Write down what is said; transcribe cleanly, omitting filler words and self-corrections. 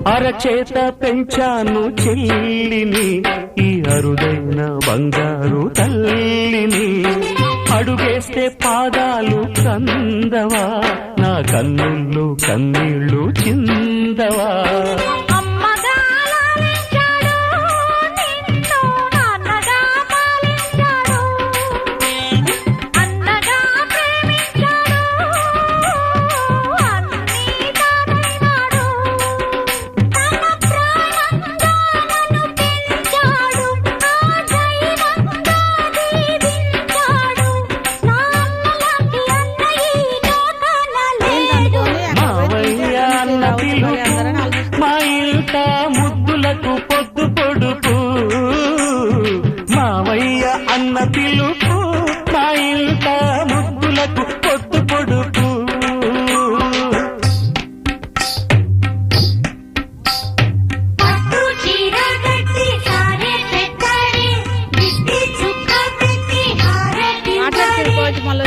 అరచేత పెంచాను చెల్లిని, ఈ అరుదైన బంగారు తల్లిని. అడుగేస్తే పాదాలు కందవా, నా కన్నుల్లో కన్నీళ్ళు చిందవా. మా ఇంట ముద్దులకు పొద్దు పొడుపు, మావయ్య అన్న పిలుపు, మా ఇంట ముద్దులకు పొద్దు పొడుపు. మాట్లాడుకోవచ్చు మళ్ళీ